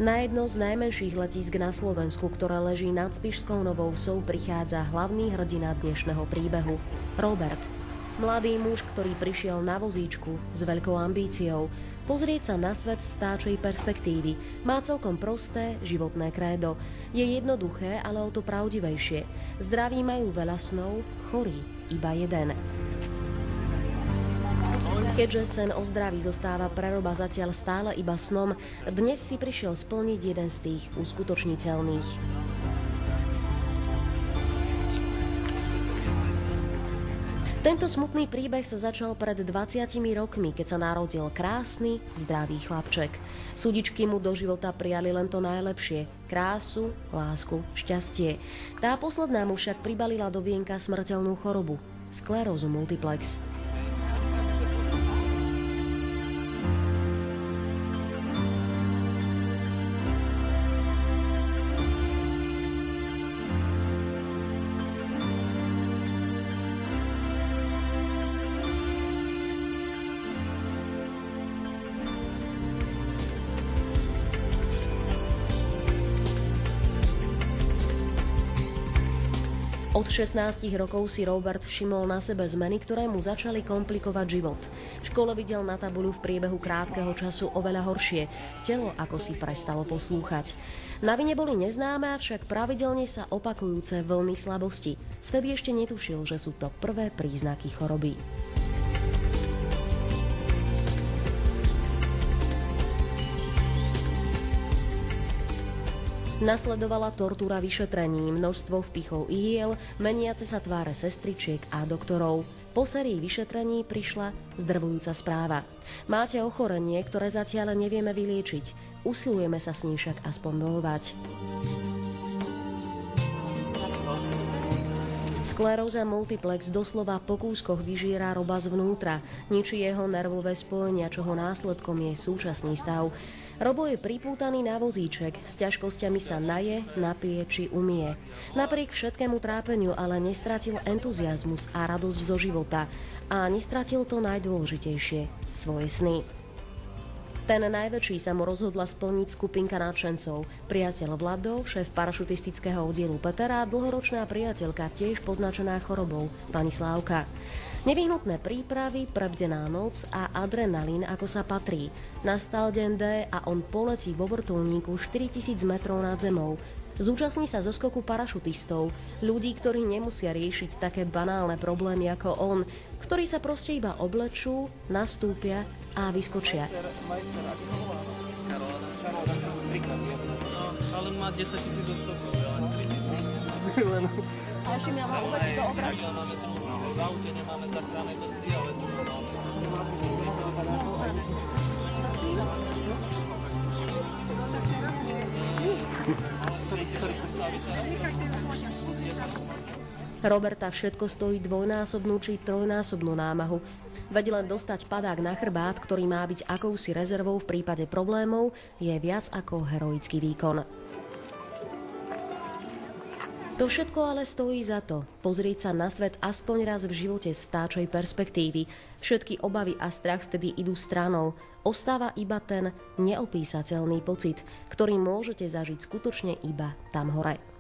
Na jedno z najmenších letísk na Slovensku, ktoré leží nad Spišskou Novou Vsou, prichádza hlavný hrdina dnešného príbehu – Robert. Mladý muž, ktorý prišiel na vozíčku s veľkou ambíciou pozrieť sa na svet z vtáčej perspektívy, má celkom prosté životné krédo. Je jednoduché, ale o to pravdivejšie. Zdraví majú veľa snov, chorý iba jeden. Keďže sen o zdraví zostáva pre Roba zatiaľ stále iba snom, dnes si prišiel splniť jeden z tých uskutočniteľných. Tento smutný príbeh sa začal pred 20 rokmi, keď sa narodil krásny, zdravý chlapček. Súdičky mu do života prijali len to najlepšie – krásu, lásku, šťastie. Tá posledná mu však pribalila do vienka smrteľnú chorobu – sklerózu multiplex. Od 16 rokov si Robert všimol na sebe zmeny, ktoré mu začali komplikovať život. V škole videl na tabuľu v priebehu krátkeho času oveľa horšie. Telo ako si prestalo poslúchať. Na vine boli neznáme, avšak pravidelne sa opakujúce vlny slabosti. Vtedy ešte netušil, že sú to prvé príznaky choroby. Nasledovala tortúra vyšetrením, množstvo vpichov ihiel, meniace sa tváre sestričiek a doktorov. Po sérii vyšetrení prišla zdrvujúca správa. Máte ochorenie, ktoré zatiaľ nevieme vyliečiť. Usilujeme sa s ním však aspoň bojovať. Skleróza multiplex doslova po kúskoch vyžiera Roba zvnútra, ničí jeho nervové spojenia, čoho následkom je súčasný stav. Robo je pripútaný na vozíček, s ťažkosťami sa naje, napije či umie. Napriek všetkému trápeniu ale nestratil entuziazmus a radosť zo života a nestratil to najdôležitejšie – svoje sny. Ten najväčší sa mu rozhodla splniť skupinka nadšencov. Priateľ Vlado, šéf parašutistického oddielu Peter a dlhoročná priateľka, tiež poznačená chorobou, pani Slávka. Nevyhnutné prípravy, prebdená noc a adrenalín, ako sa patrí. Nastal deň D a on poletí vo vrtuľníku 4000 metrov nad zemou. Zúčastní sa zo skoku parašutistov, ľudí, ktorí nemusia riešiť také banálne problémy ako on, ktorí sa proste iba oblečú, nastúpia a vyskočia. Ale má 10 000 zoskokov, ale 3 000. A ešte mi mám uvedieť do obrazu. V aute nemáme záchranné brzdy, ale tu máme. Roberta všetko stojí dvojnásobnú či trojnásobnú námahu. Veď len dostať padák na chrbát, ktorý má byť akousi rezervou v prípade problémov, je viac ako heroický výkon. To všetko ale stojí za to. Pozrieť sa na svet aspoň raz v živote z vtáčej perspektívy. Všetky obavy a strach vtedy idú stranou. Ostáva iba ten neopísateľný pocit, ktorý môžete zažiť skutočne iba tam hore.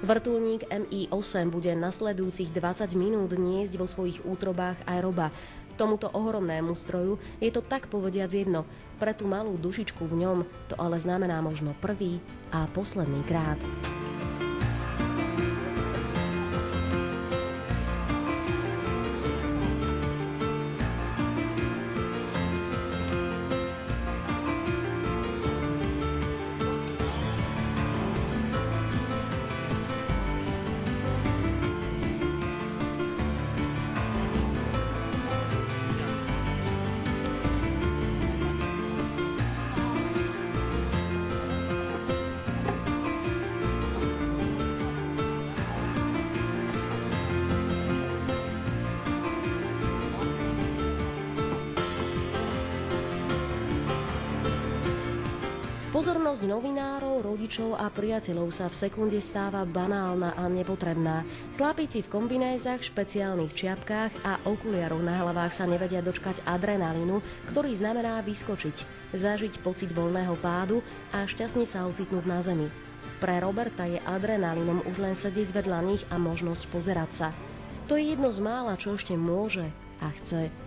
Vrtuľník Mi-8 bude nasledujúcich 20 minút niesť vo svojich útrobách aj Roba. Tomuto ohromnému stroju je to tak povediac jedno. Pre tú malú dušičku v ňom to ale znamená možno prvý a posledný krát. Pozornosť novinárov, rodičov a priateľov sa v sekunde stáva banálna a nepotrebná. Chlapíci v kombinézach, špeciálnych čiapkách a okuliaroch na hlavách sa nevedia dočkať adrenalínu, ktorý znamená vyskočiť, zažiť pocit voľného pádu a šťastne sa ocitnúť na zemi. Pre Roberta je adrenalínom už len sedieť vedľa nich a možnosť pozerať sa. To je jedno z mála, čo ešte môže a chce.